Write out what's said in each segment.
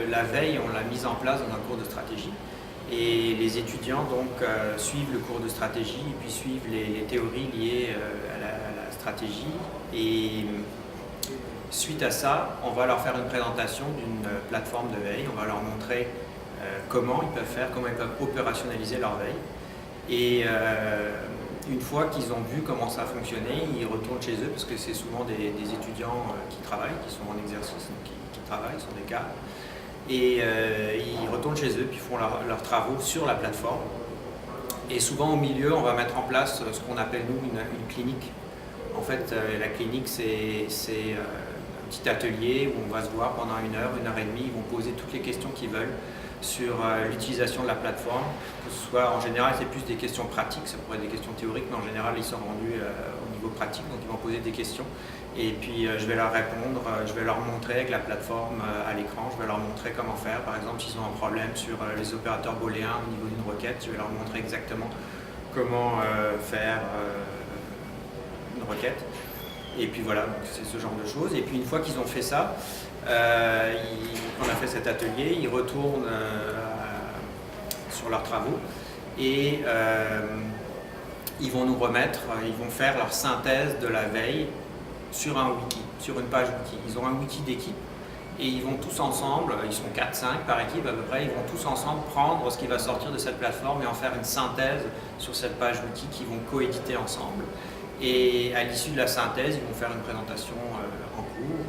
La veille, on l'a mise en place dans un cours de stratégie et les étudiants donc suivent le cours de stratégie et puis suivent les théories liées à la stratégie. Et suite à ça, on va leur faire une présentation d'une plateforme de veille. On va leur montrer comment ils peuvent faire, comment ils peuvent opérationnaliser leur veille. Et une fois qu'ils ont vu comment ça fonctionnait, ils retournent chez eux parce que c'est souvent des étudiants qui travaillent, qui sont en exercice, donc qui travaillent, sont des cadres. Et ils retournent chez eux puis font leurs travaux sur la plateforme. Et souvent au milieu, on va mettre en place ce qu'on appelle nous une clinique. En fait, la clinique, c'est un petit atelier où on va se voir pendant 1 heure, 1 heure et demie. Ils vont poser toutes les questions qu'ils veulent sur l'utilisation de la plateforme, que ce soit en général c'est plus des questions pratiques, ça pourrait être des questions théoriques, mais en général ils sont rendus au niveau pratique, donc ils vont poser des questions et puis je vais leur répondre, je vais leur montrer avec la plateforme à l'écran, je vais leur montrer comment faire. Par exemple, s'ils ont un problème sur les opérateurs booléens au niveau d'une requête, je vais leur montrer exactement comment faire une requête. Et puis voilà, c'est ce genre de choses. Et puis une fois qu'ils ont fait ça, on a fait cet atelier, ils retournent sur leurs travaux et ils vont nous remettre, ils vont faire leur synthèse de la veille sur un wiki, sur une page wiki. Ils ont un wiki d'équipe et ils vont tous ensemble, ils sont 4-5 par équipe à peu près, ils vont tous ensemble prendre ce qui va sortir de cette plateforme et en faire une synthèse sur cette page wiki qu'ils vont coéditer ensemble. Et à l'issue de la synthèse, ils vont faire une présentation en cours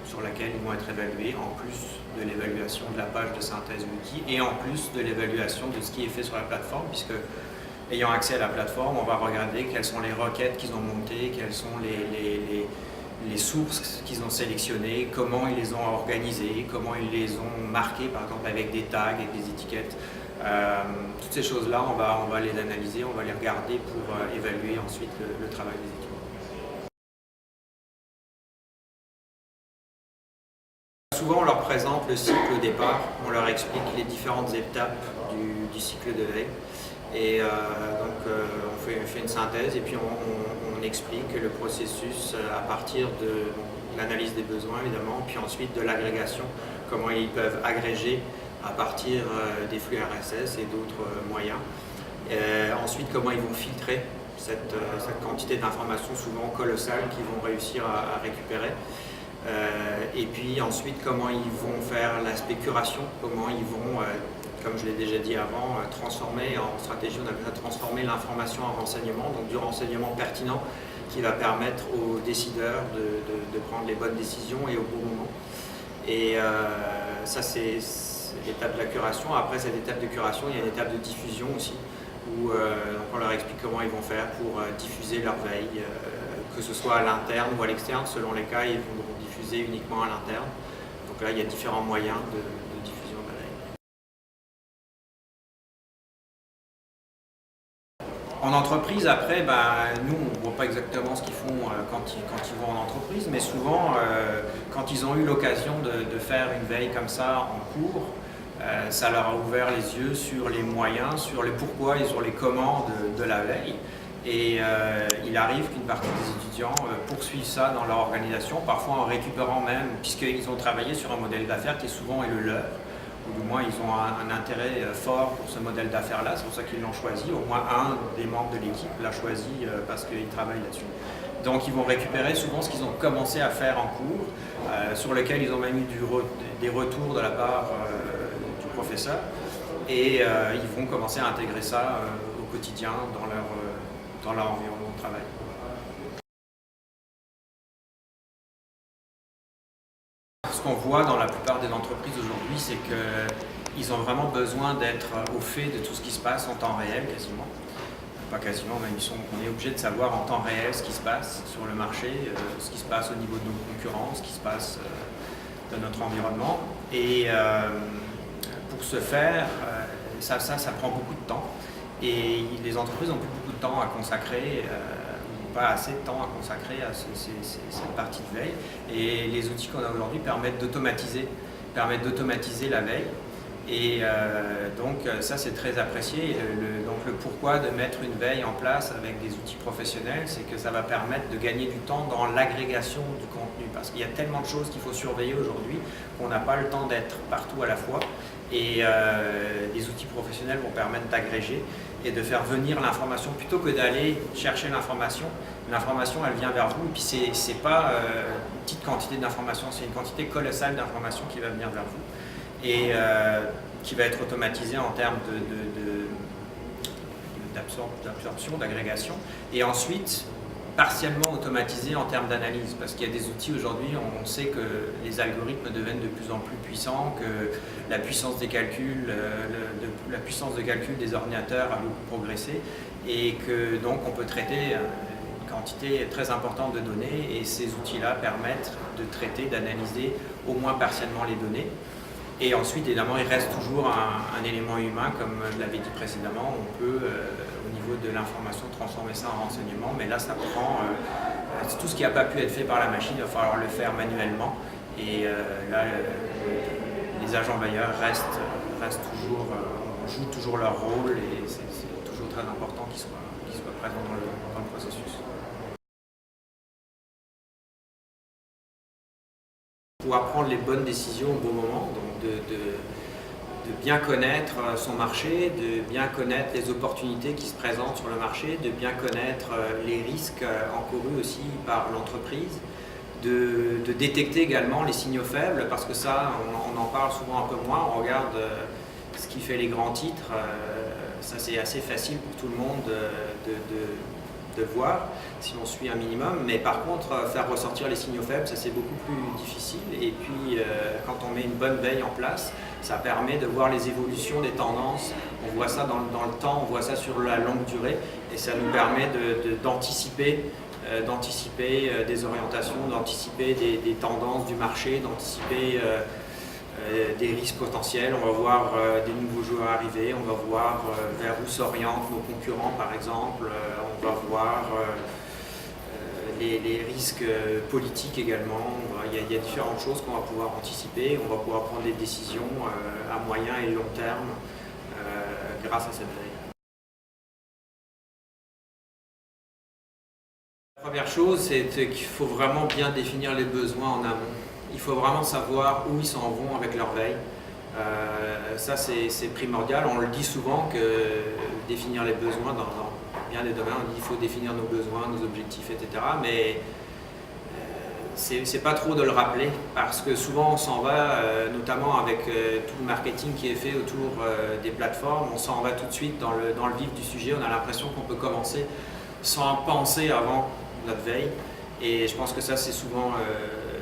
sur laquelle ils vont être évalués, en plus de l'évaluation de la page de synthèse wiki et en plus de l'évaluation de ce qui est fait sur la plateforme, puisque ayant accès à la plateforme, on va regarder quelles sont les requêtes qu'ils ont montées, quelles sont les sources qu'ils ont sélectionnées, comment ils les ont organisées, comment ils les ont marquées, par exemple avec des tags, avec des étiquettes. Toutes ces choses-là, on va les analyser, on va les regarder pour évaluer ensuite le travail des équipes. Souvent, on leur présente le cycle au départ, on leur explique les différentes étapes du cycle de veille. Et donc, on fait une synthèse et puis on explique le processus à partir de l'analyse des besoins, évidemment, puis ensuite de l'agrégation, comment ils peuvent agréger à partir des flux RSS et d'autres moyens. Ensuite, comment ils vont filtrer cette quantité d'informations souvent colossales qu'ils vont réussir à récupérer. Et puis ensuite, comment ils vont faire l'aspect curation, comment ils vont, comme je l'ai déjà dit avant, transformer en stratégie, on appelle ça transformer l'information en renseignement, donc du renseignement pertinent qui va permettre aux décideurs de prendre les bonnes décisions et au bon moment. Et ça, c'est l'étape de la curation. Après cette étape de curation, il y a une étape de diffusion aussi, où on leur explique comment ils vont faire pour diffuser leur veille, que ce soit à l'interne ou à l'externe. Selon les cas, ils vont diffuser uniquement à l'interne. Donc là, il y a différents moyens de diffusion de la veille. En entreprise, après, nous, on ne voit pas exactement ce qu'ils font quand ils vont en entreprise, mais souvent, quand ils ont eu l'occasion de faire une veille comme ça en cours, ça leur a ouvert les yeux sur les moyens, sur les pourquoi et sur les comment de la veille. Et il arrive qu'une partie des étudiants poursuivent ça dans leur organisation, parfois en récupérant même, puisqu'ils ont travaillé sur un modèle d'affaires qui souvent est le leur, ou du moins ils ont un intérêt fort pour ce modèle d'affaires-là, c'est pour ça qu'ils l'ont choisi, au moins un des membres de l'équipe l'a choisi parce qu'ils travaillent là-dessus. Donc ils vont récupérer souvent ce qu'ils ont commencé à faire en cours, sur lequel ils ont même eu des retours de la part du professeur, et ils vont commencer à intégrer ça au quotidien dans leur environnement de travail. Ce qu'on voit dans la plupart des entreprises aujourd'hui, c'est qu'ils ont vraiment besoin d'être au fait de tout ce qui se passe en temps réel, quasiment. Pas quasiment, mais on est obligé de savoir en temps réel ce qui se passe sur le marché, ce qui se passe au niveau de nos concurrents, ce qui se passe dans notre environnement. Et pour ce faire, ça prend beaucoup de temps. Et les entreprises n'ont plus beaucoup de temps à consacrer, pas assez de temps à consacrer à cette partie de veille. Et les outils qu'on a aujourd'hui permettent d'automatiser la veille Et donc ça c'est très apprécié. Donc le pourquoi de mettre une veille en place avec des outils professionnels, c'est que ça va permettre de gagner du temps dans l'agrégation du contenu. Parce qu'il y a tellement de choses qu'il faut surveiller aujourd'hui qu'on n'a pas le temps d'être partout à la fois. Et les outils professionnels vont permettre d'agréger et de faire venir l'information plutôt que d'aller chercher l'information. L'information, elle vient vers vous et puis c'est pas une petite quantité d'information, c'est une quantité colossale d'informations qui va venir vers vous et qui va être automatisée en termes d'absorption, d'agrégation et ensuite partiellement automatisé en termes d'analyse, parce qu'il y a des outils aujourd'hui, on sait que les algorithmes deviennent de plus en plus puissants, que la puissance des calculs, la puissance de calcul des ordinateurs a beaucoup progressé et que donc on peut traiter une quantité très importante de données et ces outils-là permettent de traiter, d'analyser au moins partiellement les données. Et ensuite, évidemment, il reste toujours un élément humain, comme je l'avais dit précédemment, on peut, au niveau de l'information, transformer ça en renseignement, mais là, ça prend tout ce qui n'a pas pu être fait par la machine, il va falloir le faire manuellement. Et là, les agents veilleurs jouent toujours leur rôle et c'est toujours très important qu'ils soient présents dans le processus. Pouvoir prendre les bonnes décisions au bon moment, donc de bien connaître son marché, de bien connaître les opportunités qui se présentent sur le marché, de bien connaître les risques encourus aussi par l'entreprise, de détecter également les signaux faibles, parce que ça, on en parle souvent un peu moins, on regarde ce qui fait les grands titres, ça c'est assez facile pour tout le monde de voir si on suit un minimum, mais par contre faire ressortir les signaux faibles, ça c'est beaucoup plus difficile. Et puis quand on met une bonne veille en place, ça permet de voir les évolutions des tendances, on voit ça dans le temps, on voit ça sur la longue durée et ça nous permet d'anticiper des orientations, d'anticiper des tendances du marché, d'anticiper des risques potentiels. On va voir des nouveaux joueurs arriver, on va voir vers où s'orientent nos concurrents par exemple, on va voir les risques politiques également. Il y a différentes choses qu'on va pouvoir anticiper, on va pouvoir prendre des décisions à moyen et long terme grâce à cette veille. La première chose, c'est qu'il faut vraiment bien définir les besoins en amont. Il faut vraiment savoir où ils s'en vont avec leur veille. Ça, c'est primordial. On le dit souvent que définir les besoins dans bien des domaines, on dit qu'il faut définir nos besoins, nos objectifs, etc. Mais c'est pas trop de le rappeler parce que souvent on s'en va, notamment avec tout le marketing qui est fait autour des plateformes, on s'en va tout de suite dans le vif du sujet. On a l'impression qu'on peut commencer sans penser avant notre veille. Et je pense que ça, c'est souvent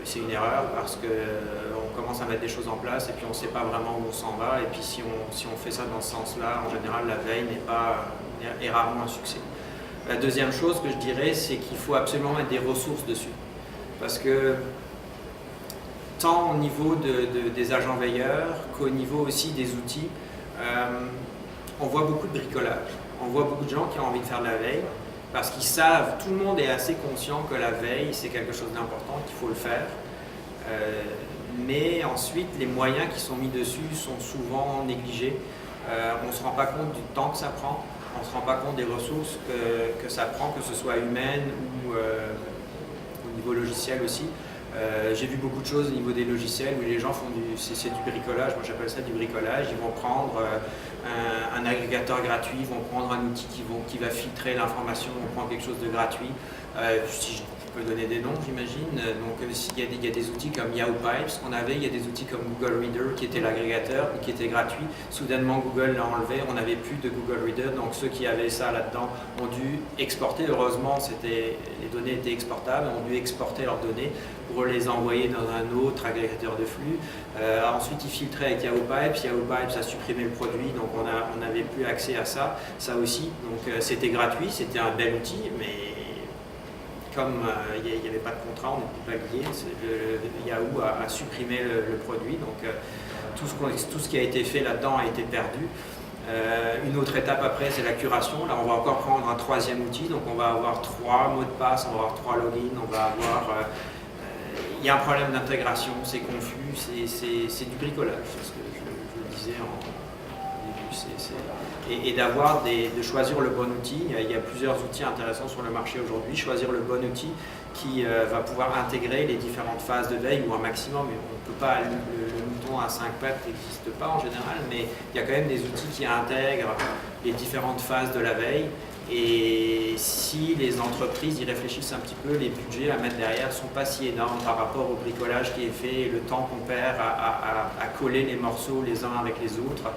c'est une erreur parce qu'on commence à mettre des choses en place et puis on ne sait pas vraiment où on s'en va. Et puis si on fait ça dans ce sens-là, en général, la veille est rarement un succès. La deuxième chose que je dirais, c'est qu'il faut absolument mettre des ressources dessus. Parce que tant au niveau des agents veilleurs qu'au niveau aussi des outils, on voit beaucoup de bricolage. On voit beaucoup de gens qui ont envie de faire de la veille parce qu'ils savent, tout le monde est assez conscient que la veille c'est quelque chose d'important, qu'il faut le faire. Mais ensuite, les moyens qui sont mis dessus sont souvent négligés. On ne se rend pas compte du temps que ça prend, on ne se rend pas compte des ressources que ça prend, que ce soit humaine ou au niveau logiciel aussi. J'ai vu beaucoup de choses au niveau des logiciels où les gens font c'est du bricolage, moi j'appelle ça du bricolage. Ils vont prendre un agrégateur gratuit, ils vont prendre un outil qui va filtrer l'information, ils vont prendre quelque chose de gratuit. Si je peux donner des noms, j'imagine. Donc il y a des outils comme Yahoo Pipes qu'on avait, il y a des outils comme Google Reader qui était l'agrégateur, qui était gratuit. Soudainement Google l'a enlevé, on n'avait plus de Google Reader, donc ceux qui avaient ça là-dedans ont dû exporter. Heureusement, les données étaient exportables, ont dû exporter leurs données pour les envoyer dans un autre agrégateur de flux. Ensuite, ils filtraient avec Yahoo Pipes. Yahoo Pipes a supprimé le produit, donc on n'avait plus accès à ça aussi. Donc c'était gratuit, c'était un bel outil, mais comme il n'y avait pas de contrat, on n'était pas lié, Yahoo a supprimé le produit, donc tout ce qui a été fait là-dedans a été perdu. Une autre étape après, c'est la curation. Là, on va encore prendre un troisième outil, donc on va avoir 3 mots de passe, on va avoir 3 logins, on va avoir... il y a un problème d'intégration, c'est confus, c'est du bricolage, c'est ce que je dis disais au début, et de choisir le bon outil. Il y a plusieurs outils intéressants sur le marché aujourd'hui. Choisir le bon outil qui va pouvoir intégrer les différentes phases de veille ou un maximum. On ne peut pas, le mouton à 5 pattes n'existe pas en général, mais il y a quand même des outils qui intègrent les différentes phases de la veille. Et si les entreprises y réfléchissent un petit peu, les budgets à mettre derrière ne sont pas si énormes par rapport au bricolage qui est fait, le temps qu'on perd à coller les morceaux les uns avec les autres.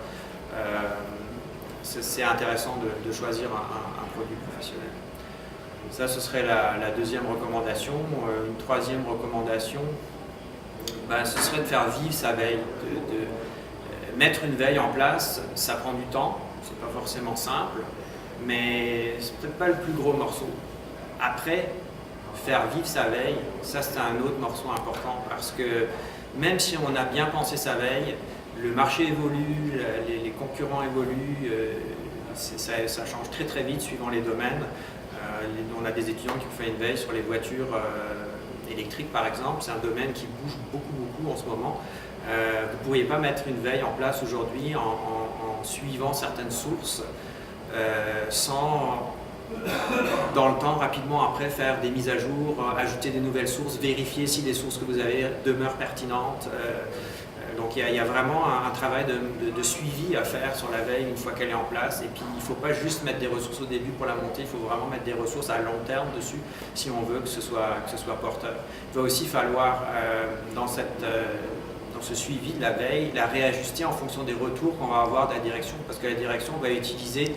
C'est intéressant de choisir un produit professionnel. Ça, ce serait la deuxième recommandation. Une troisième recommandation, ce serait de faire vivre sa veille. Mettre une veille en place, ça prend du temps, c'est pas forcément simple, mais c'est peut-être pas le plus gros morceau. Après, faire vivre sa veille, ça c'est un autre morceau important, parce que même si on a bien pensé sa veille, le marché évolue, les concurrents évoluent, ça change très très vite suivant les domaines. On a des étudiants qui ont fait une veille sur les voitures électriques par exemple, c'est un domaine qui bouge beaucoup en ce moment. Vous ne pourriez pas mettre une veille en place aujourd'hui en suivant certaines sources sans, dans le temps, rapidement après, faire des mises à jour, ajouter des nouvelles sources, vérifier si les sources que vous avez demeurent pertinentes. Donc il y a vraiment un travail de suivi à faire sur la veille une fois qu'elle est en place. Et puis il ne faut pas juste mettre des ressources au début pour la monter, il faut vraiment mettre des ressources à long terme dessus si on veut que ce soit porteur. Il va aussi falloir, dans ce suivi de la veille, la réajuster en fonction des retours qu'on va avoir de la direction. Parce que la direction va utiliser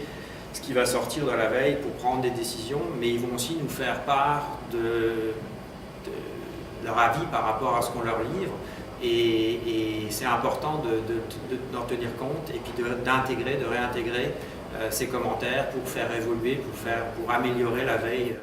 ce qui va sortir de la veille pour prendre des décisions, mais ils vont aussi nous faire part de leur avis par rapport à ce qu'on leur livre. Et c'est important d'en tenir compte et puis de réintégrer ces commentaires pour faire évoluer, pour améliorer la veille.